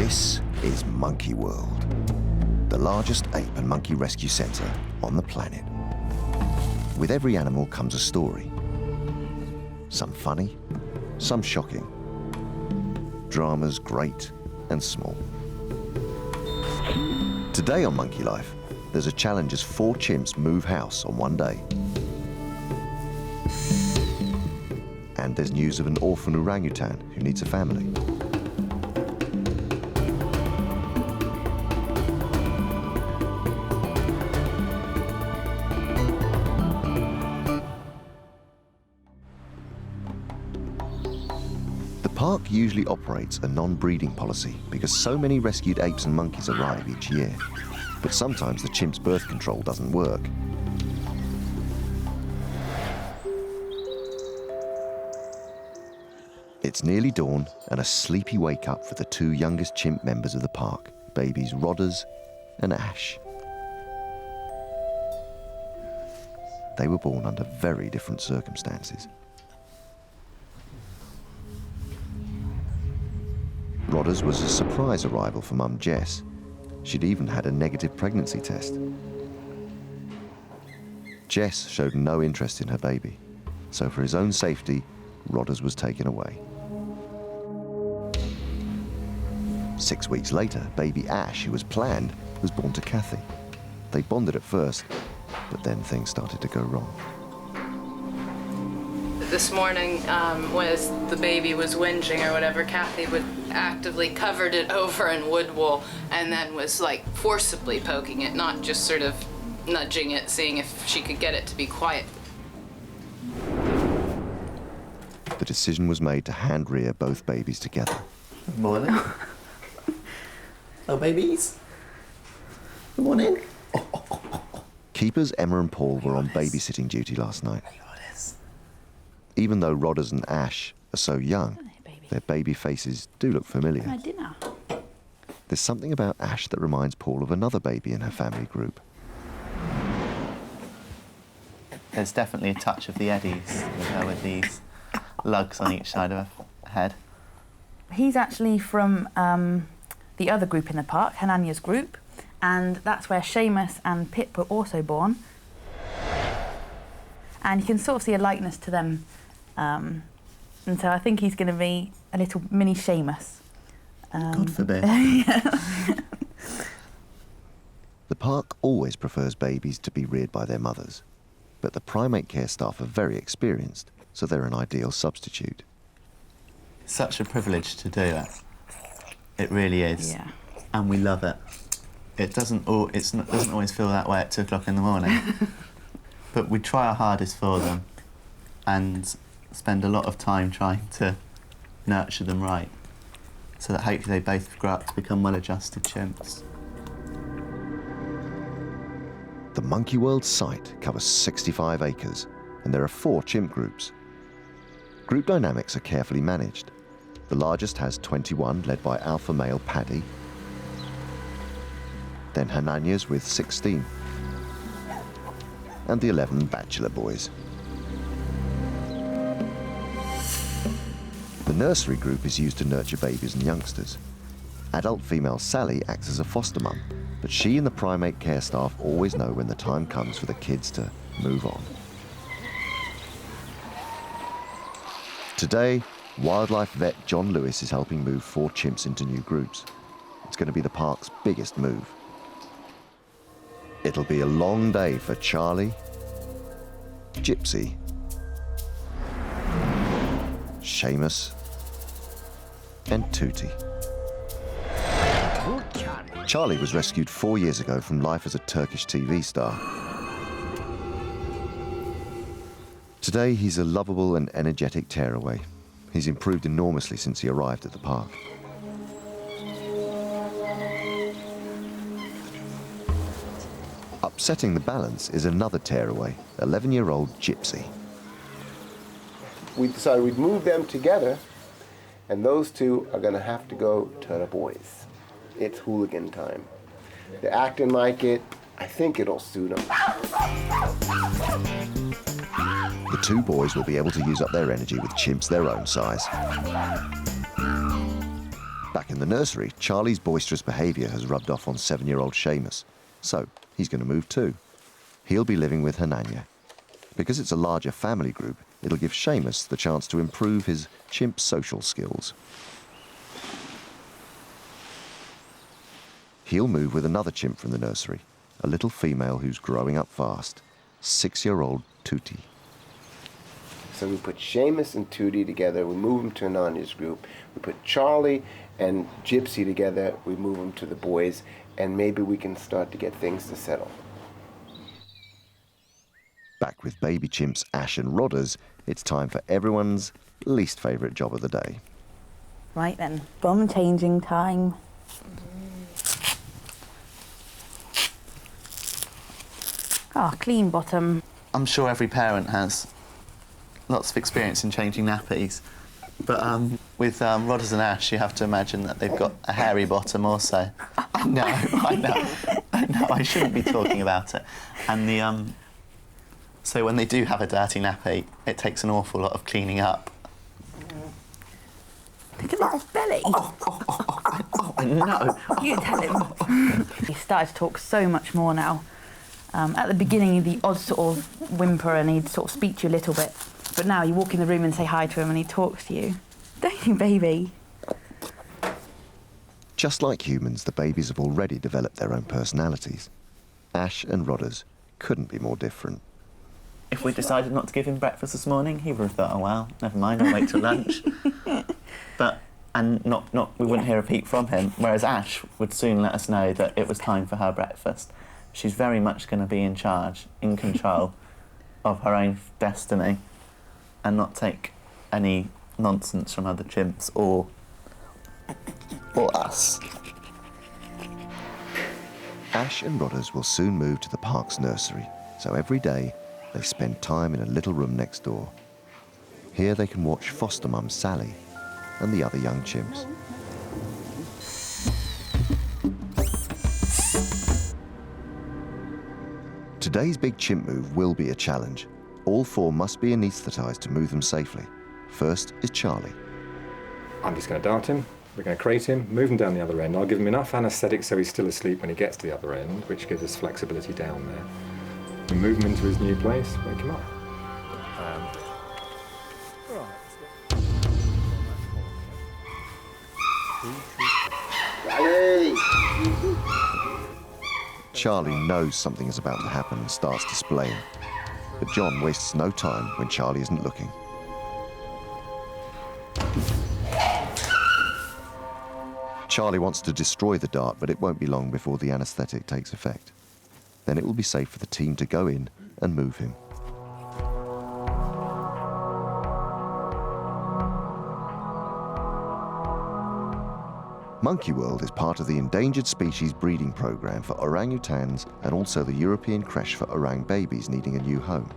This is Monkey World, the largest ape and monkey rescue centre on the planet. With every animal comes a story. Some funny, some shocking. Dramas great and small. Today on Monkey Life, there's a challenge as 4 chimps move house on one day. And there's news of an orphan orangutan who needs a family. The park usually operates a non-breeding policy because so many rescued apes and monkeys arrive each year. But sometimes the chimp's birth control doesn't work. It's nearly dawn and a sleepy wake-up for the 2 youngest chimp members of the park, babies Rodders and Ash. They were born under very different circumstances. Rodders was a surprise arrival for Mum Jess. She'd even had a negative pregnancy test. Jess showed no interest in her baby, so for his own safety, Rodders was taken away. 6 weeks later, baby Ash, who was planned, was born to Kathy. They bonded at first, but then things started to go wrong. This morning, when the baby was whinging or whatever, Kathy would actively covered it over in wood wool and then was like forcibly poking it, not just sort of nudging it, seeing if she could get it to be quiet. The decision was made to hand rear both babies together. Good morning. Hello, babies. Good morning. Keepers Emma and Paul were on babysitting duty last night. Even though Rodders and Ash are so young, their baby faces do look familiar. My dinner. There's something about Ash that reminds Paul of another baby in her family group. There's definitely a touch of the Eddies with her with these lugs on each side of her head. He's actually from the other group in the park, Hananya's group, and that's where Sheamus and Pip were also born. And you can sort of see a likeness to them. And so I think he's going to be a little mini Sheamus. God forbid. The park always prefers babies to be reared by their mothers, but the primate care staff are very experienced, so they're an ideal substitute. Such a privilege to do it. It really is. Yeah. And we love it. It doesn't always feel that way at 2 o'clock in the morning. But we try our hardest for them and spend a lot of time trying to nurture them right so that hopefully they both grow up to become well-adjusted chimps. The Monkey World site covers 65 acres, and there are 4 chimp groups. Group dynamics are carefully managed. The largest has 21, led by alpha male Paddy, then Hananya's with 16, and the 11 bachelor boys. The nursery group is used to nurture babies and youngsters. Adult female Sally acts as a foster mum, but she and the primate care staff always know when the time comes for the kids to move on. Today, wildlife vet John Lewis is helping move 4 chimps into new groups. It's going to be the park's biggest move. It'll be a long day for Charlie, Gypsy, Sheamus, and Tootie. Charlie was rescued 4 years ago from life as a Turkish TV star. Today, he's a lovable and energetic tearaway. He's improved enormously since he arrived at the park. Upsetting the balance is another tearaway, 11-year-old Gypsy. We decided we'd move them together, and those 2 are going to have to go to the boys. It's hooligan time. They're acting like it. I think it'll suit them. The 2 boys will be able to use up their energy with chimps their own size. Back in the nursery, Charlie's boisterous behaviour has rubbed off on 7-year-old Sheamus, so he's going to move too. He'll be living with Hananya. Because it's a larger family group, it'll give Sheamus the chance to improve his chimp social skills. He'll move with another chimp from the nursery, a little female who's growing up fast, 6-year-old Tutti. So we put Sheamus and Tootie together, we move them to Ananya's group. We put Charlie and Gypsy together, we move them to the boys, and maybe we can start to get things to settle. Back with baby chimps Ash and Rodders, it's time for everyone's least favourite job of the day. Right then, bum changing time. Ah, clean bottom. I'm sure every parent has lots of experience in changing nappies. But with Rodders and Ash, you have to imagine that they've got a hairy bottom also. I know, I shouldn't be talking about it. And so when they do have a dirty nappy, it takes an awful lot of cleaning up. Look at that belly. No. You tell him. He started to talk so much more now. At the beginning, the odd sort of whimper and he'd sort of speak to you a little bit. But now you walk in the room and say hi to him and he talks to you. Don't you, baby? Just like humans, the babies have already developed their own personalities. Ash and Rodders couldn't be more different. If we decided not to give him breakfast this morning, he would have thought, oh well, never mind, I'll wait till lunch. We wouldn't hear a peep from him, whereas Ash would soon let us know that it was time for her breakfast. She's very much going to be in charge, in control of her own destiny and not take any nonsense from other chimps or us. Ash and Rodders will soon move to the park's nursery, so every day they spend time in a little room next door. Here they can watch foster mum Sally and the other young chimps. Today's big chimp move will be a challenge. All 4 must be anaesthetised to move them safely. First is Charlie. I'm just going to dart him, we're going to crate him, move him down the other end. I'll give him enough anaesthetic so he's still asleep when he gets to the other end, which gives us flexibility down there. We move him into his new place, wake him up. Charlie knows something is about to happen and starts displaying. But John wastes no time when Charlie isn't looking. Charlie wants to destroy the dart, but it won't be long before the anaesthetic takes effect. Then it will be safe for the team to go in and move him. Monkey World is part of the Endangered Species Breeding Programme for orang-utans and also the European crèche for orang babies needing a new home.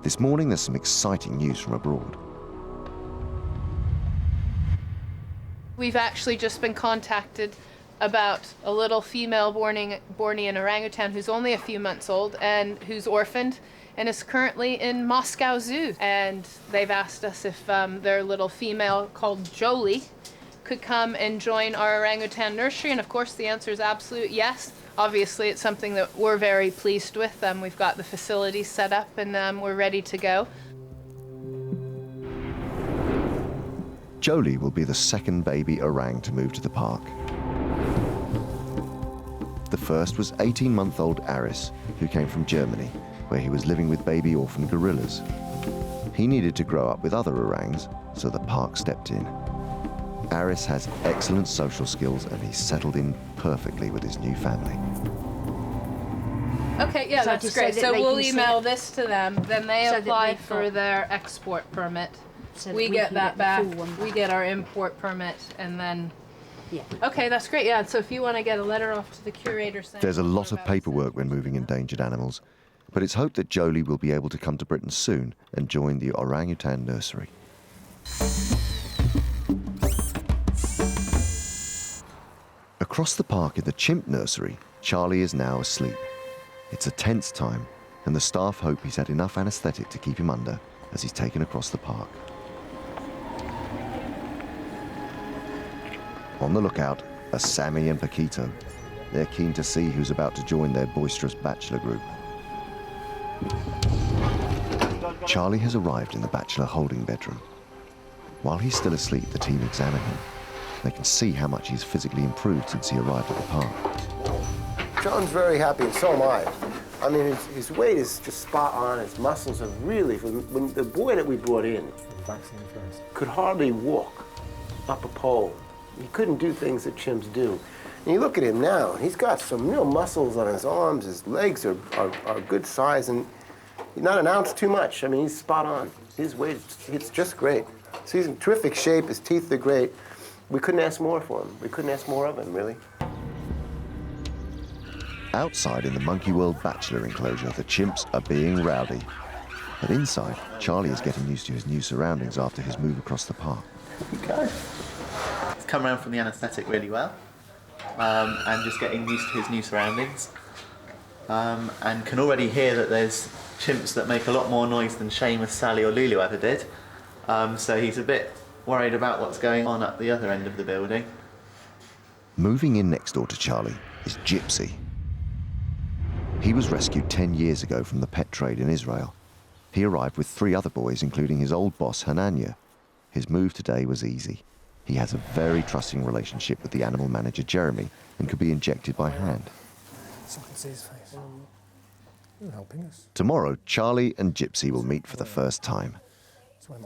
This morning there's some exciting news from abroad. We've actually just been contacted about a little female Bornean orangutan who's only a few months old and who's orphaned and is currently in Moscow Zoo. And they've asked us if their little female called Jolie could come and join our orangutan nursery, and of course the answer is absolute yes. Obviously it's something that we're very pleased with. We've got the facilities set up and we're ready to go. Jolie will be the second baby orang to move to the park. The first was 18-month-old Aris, who came from Germany, where he was living with baby orphan gorillas. He needed to grow up with other orangs, so the park stepped in. Aris has excellent social skills and he's settled in perfectly with his new family. Okay, yeah, So that's to great. say So that they we'll can see email it. this to them, then they So that apply they've for got- their export permit. So that We get can that the back, full one we get our import permit, and then... Yeah. Okay, that's great, yeah, so if you want to get a letter off to the curator saying... There's a lot of paperwork when moving endangered animals, but it's hoped that Jolie will be able to come to Britain soon and join the orangutan nursery. Across the park in the chimp nursery, Charlie is now asleep. It's a tense time, and the staff hope he's had enough anaesthetic to keep him under as he's taken across the park. On the lookout are Sammy and Paquito. They're keen to see who's about to join their boisterous bachelor group. Charlie has arrived in the bachelor holding bedroom. While he's still asleep, the team examine him. They can see how much he's physically improved since he arrived at the park. John's very happy, and so am I. I mean, his weight is just spot on. His muscles are really, when the boy that we brought in could hardly walk up a pole. He couldn't do things that chimps do. And you look at him now, and he's got some real muscles on his arms. His legs are good size, and not an ounce too much. I mean, he's spot on. His weight, it's just great. So he's in terrific shape. His teeth are great. We couldn't ask more for him. We couldn't ask more of him, really. Outside in the Monkey World Bachelor enclosure, the chimps are being rowdy. But inside, Charlie is getting used to his new surroundings after his move across the park. Okay. He's come around from the anaesthetic really well, and just getting used to his new surroundings. And can already hear that there's chimps that make a lot more noise than Sheamus, Sally or Julio ever did. So he's a bit worried about what's going on at the other end of the building. Moving in next door to Charlie is Gypsy. He was rescued 10 years ago from the pet trade in Israel. He arrived with 3 other boys, including his old boss, Hananya. His move today was easy. He has a very trusting relationship with the animal manager, Jeremy, and could be injected by hand. So I can see his face. You're helping us. Tomorrow, Charlie and Gypsy will meet for the first time.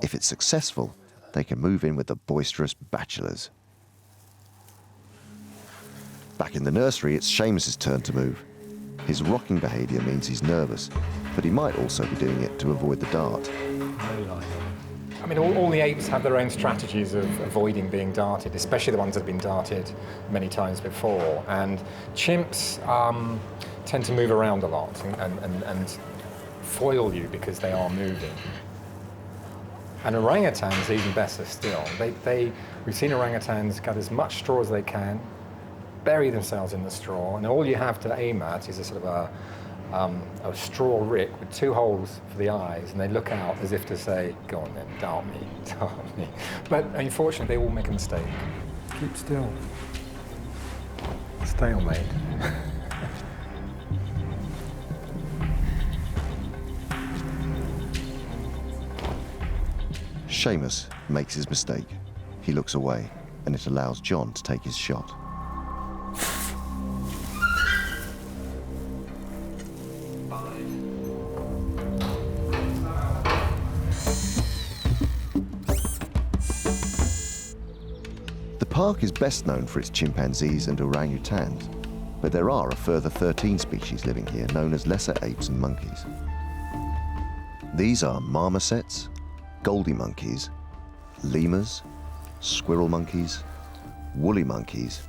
If it's successful, they can move in with the boisterous bachelors. Back in the nursery, it's Sheamus's turn to move. His rocking behaviour means he's nervous, but he might also be doing it to avoid the dart. I mean, all the apes have their own strategies of avoiding being darted, especially the ones that have been darted many times before. And chimps tend to move around a lot and foil you because they are moving. And orangutans, even better still. We've seen orangutans cut as much straw as they can, bury themselves in the straw, and all you have to aim at is a sort of a straw rick with 2 holes for the eyes, and they look out as if to say, go on then, dart me, dart me. But unfortunately, they all make a mistake. Keep still. Stalemate. Sheamus makes his mistake. He looks away, and it allows John to take his shot. The park is best known for its chimpanzees and orang-utans, but there are a further 13 species living here, known as lesser apes and monkeys. These are marmosets, goldie monkeys, lemurs, squirrel monkeys, woolly monkeys,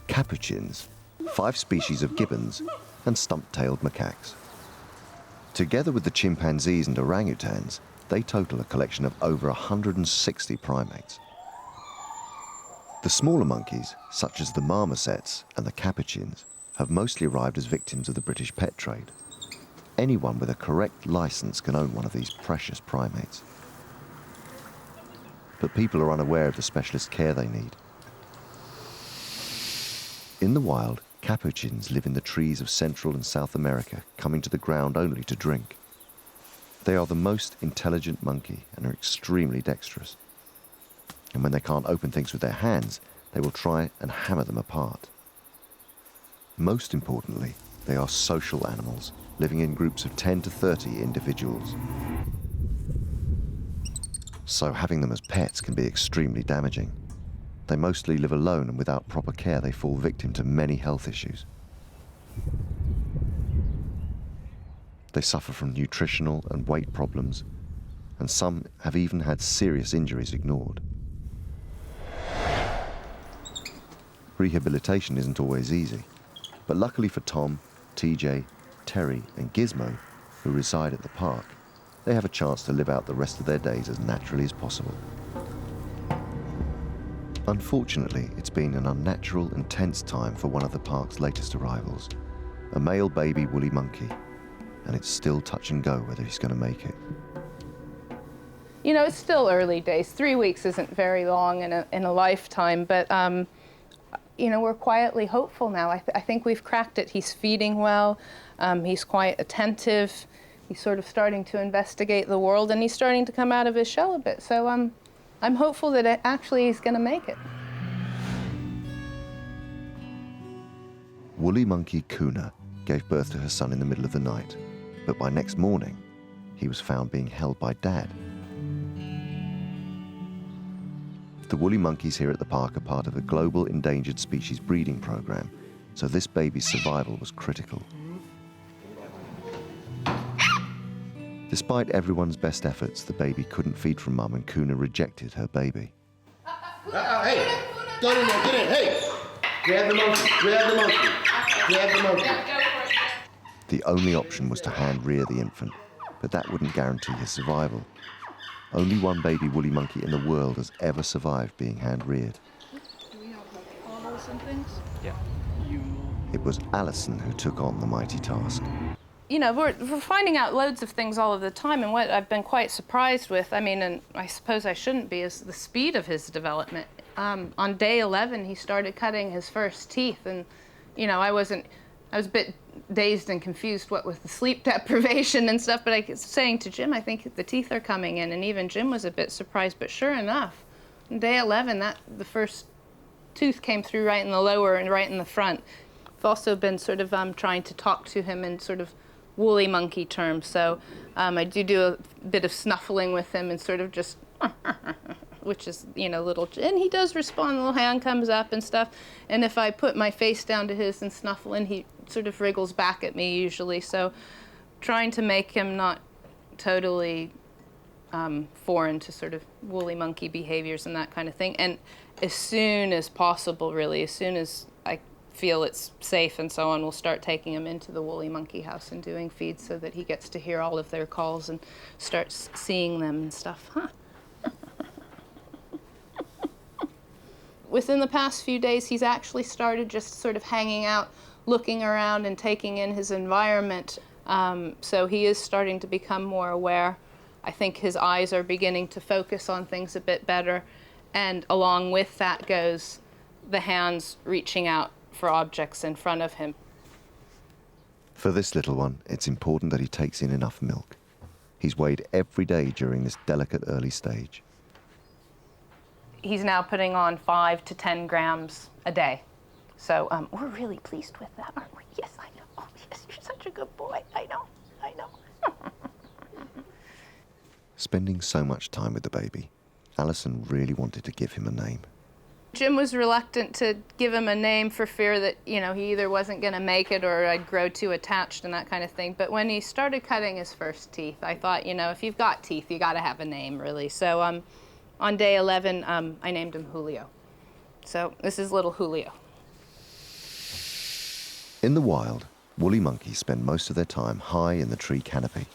capuchins, 5 species of gibbons, and stump-tailed macaques. Together with the chimpanzees and orangutans, they total a collection of over 160 primates. The smaller monkeys, such as the marmosets and the capuchins, have mostly arrived as victims of the British pet trade. Anyone with a correct license can own one of these precious primates. But people are unaware of the specialist care they need. In the wild, capuchins live in the trees of Central and South America, coming to the ground only to drink. They are the most intelligent monkey and are extremely dexterous. And when they can't open things with their hands, they will try and hammer them apart. Most importantly, they are social animals, living in groups of 10 to 30 individuals. So having them as pets can be extremely damaging. They mostly live alone, and without proper care they fall victim to many health issues. They suffer from nutritional and weight problems, and some have even had serious injuries ignored. Rehabilitation isn't always easy, but luckily for Tom, TJ, Terry and Gizmo, who reside at the park, they have a chance to live out the rest of their days as naturally as possible. Unfortunately, it's been an unnatural and tense time for one of the park's latest arrivals, a male baby woolly monkey, and it's still touch and go whether he's going to make it. You know, it's still early days. 3 weeks isn't very long in a lifetime, but you know, we're quietly hopeful now. I think we've cracked it. He's feeding well. He's quite attentive. He's sort of starting to investigate the world, and he's starting to come out of his shell a bit. So I'm hopeful that actually he's going to make it. Woolly monkey Kuna gave birth to her son in the middle of the night, but by next morning, he was found being held by Dad. The woolly monkeys here at the park are part of a global endangered species breeding program, so this baby's survival was critical. Despite everyone's best efforts, the baby couldn't feed from Mum, and Kuna rejected her baby. Hey, get in there, get in, hey! Grab the monkey, grab the monkey, grab the monkey. The only option was to hand rear the infant, but that wouldn't guarantee his survival. Only one baby woolly monkey in the world has ever survived being hand reared. Do we have like bottles and things? Yeah. It was Alison who took on the mighty task. You know, we're finding out loads of things all of the time, and what I've been quite surprised with, I mean, and I suppose I shouldn't be, is the speed of his development. On day 11, he started cutting his first teeth, and, you know, I was a bit dazed and confused, what with the sleep deprivation and stuff, but I was saying to Jim, I think the teeth are coming in, and even Jim was a bit surprised, but sure enough, on day 11, the first tooth came through right in the lower and right in the front. I've also been sort of trying to talk to him in sort of woolly monkey terms, so I do a bit of snuffling with him and sort of just which is, you know, little, and he does respond, a little hand comes up and stuff, and if I put my face down to his and snuffle in, he sort of wriggles back at me usually, so trying to make him not totally foreign to sort of woolly monkey behaviors and that kind of thing, and as soon as possible, really, as soon as I feel it's safe and so on, we'll start taking him into the woolly monkey house and doing feeds so that he gets to hear all of their calls and starts seeing them and stuff. Within the past few days, he's actually started just sort of hanging out, looking around and taking in his environment. So he is starting to become more aware. I think his eyes are beginning to focus on things a bit better. And along with that goes the hands reaching out for objects in front of him. For this little one, it's important that he takes in enough milk. He's weighed every day during this delicate early stage. He's now putting on 5 to 10 grams a day. So we're really pleased with that, aren't we? Yes, I know. Oh, yes, you're such a good boy. I know. Spending so much time with the baby, Alison really wanted to give him a name. Jim was reluctant to give him a name for fear that, you know, he either wasn't going to make it or I'd grow too attached and that kind of thing. But when he started cutting his first teeth, I thought, you know, if you've got teeth, you got to have a name, really. So on day 11, I named him Julio. So this is little Julio. In the wild, woolly monkeys spend most of their time high in the tree canopy.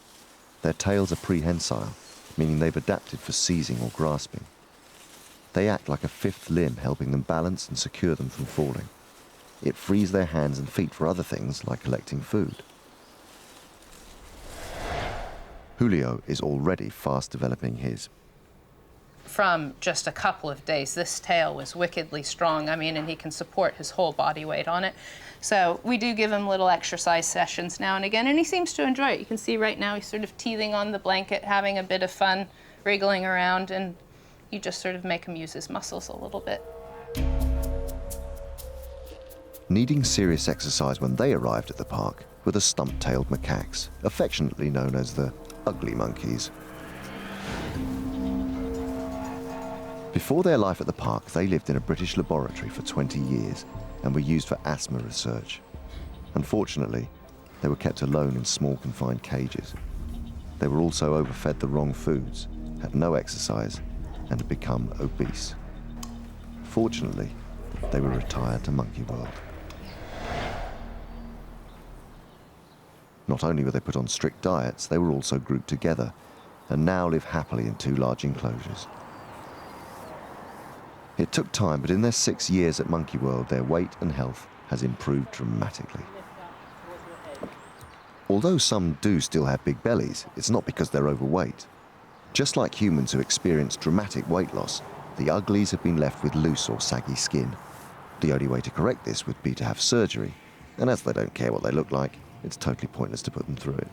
Their tails are prehensile, meaning they've adapted for seizing or grasping. They act like a fifth limb, helping them balance and secure them from falling. It frees their hands and feet for other things like collecting food. Julio is already fast developing his. From just a couple of days, this tail was wickedly strong. I mean, and he can support his whole body weight on it. So we do give him little exercise sessions now and again, and he seems to enjoy it. You can see right now he's sort of teething on the blanket, having a bit of fun, wriggling around, and you just sort of make him use his muscles a little bit. Needing serious exercise when they arrived at the park were the stump-tailed macaques, affectionately known as the ugly monkeys. Before their life at the park, they lived in a British laboratory for 20 years and were used for asthma research. Unfortunately, they were kept alone in small confined cages. They were also overfed the wrong foods, had no exercise, and had become obese. Fortunately, they were retired to Monkey World. Not only were they put on strict diets, they were also grouped together and now live happily in 2 large enclosures. It took time, but in their 6 years at Monkey World, their weight and health has improved dramatically. Although some do still have big bellies, it's not because they're overweight. Just like humans who experience dramatic weight loss, the uglies have been left with loose or saggy skin. The only way to correct this would be to have surgery, and as they don't care what they look like, it's totally pointless to put them through it.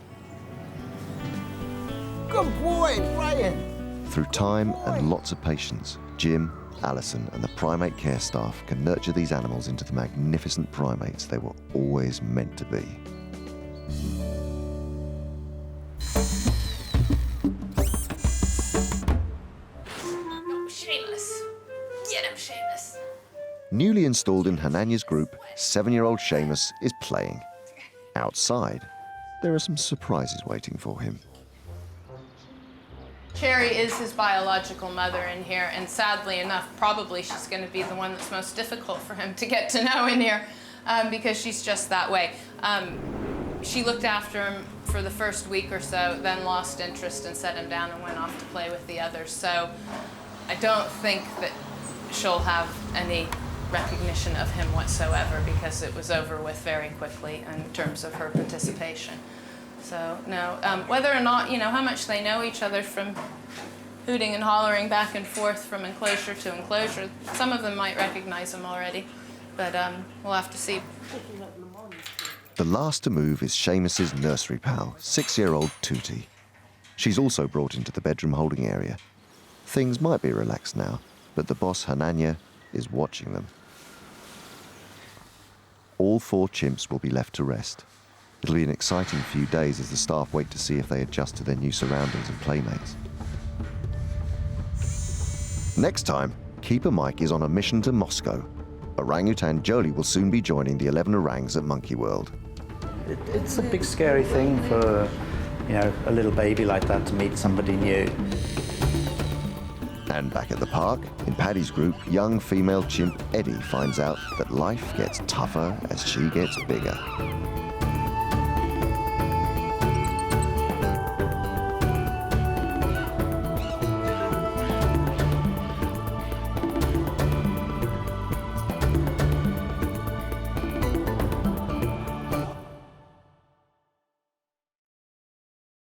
Good boy, Brian. Through time and lots of patience, Jim, Alison and the primate care staff can nurture these animals into the magnificent primates they were always meant to be. Sheamus. Get him, Sheamus. Newly installed in Hananya's group, 7-year-old Sheamus is playing. Outside, there are some surprises waiting for him. Cherry is his biological mother in here, and sadly enough, probably she's going to be the one that's most difficult for him to get to know in here, because she's just that way. She looked after him for the first week or so, then lost interest and set him down and went off to play with the others. So I don't think that she'll have any recognition of him whatsoever, because it was over with very quickly in terms of her participation. So no, whether or not, how much they know each other from hooting and hollering back and forth from enclosure to enclosure, some of them might recognize him already, but we'll have to see. The last to move is Sheamus's nursery pal, 6-year-old Tootie. She's also brought into the bedroom holding area. Things might be relaxed now, but the boss Hananya is watching them. All 4 chimps will be left to rest. It'll be an exciting few days as the staff wait to see if they adjust to their new surroundings and playmates. Next time, Keeper Mike is on a mission to Moscow. Orangutan Jolie will soon be joining the 11 orangs at Monkey World. It's a big scary thing for, a little baby like that to meet somebody new. And back at the park, in Paddy's group, young female chimp Eddie finds out that life gets tougher as she gets bigger.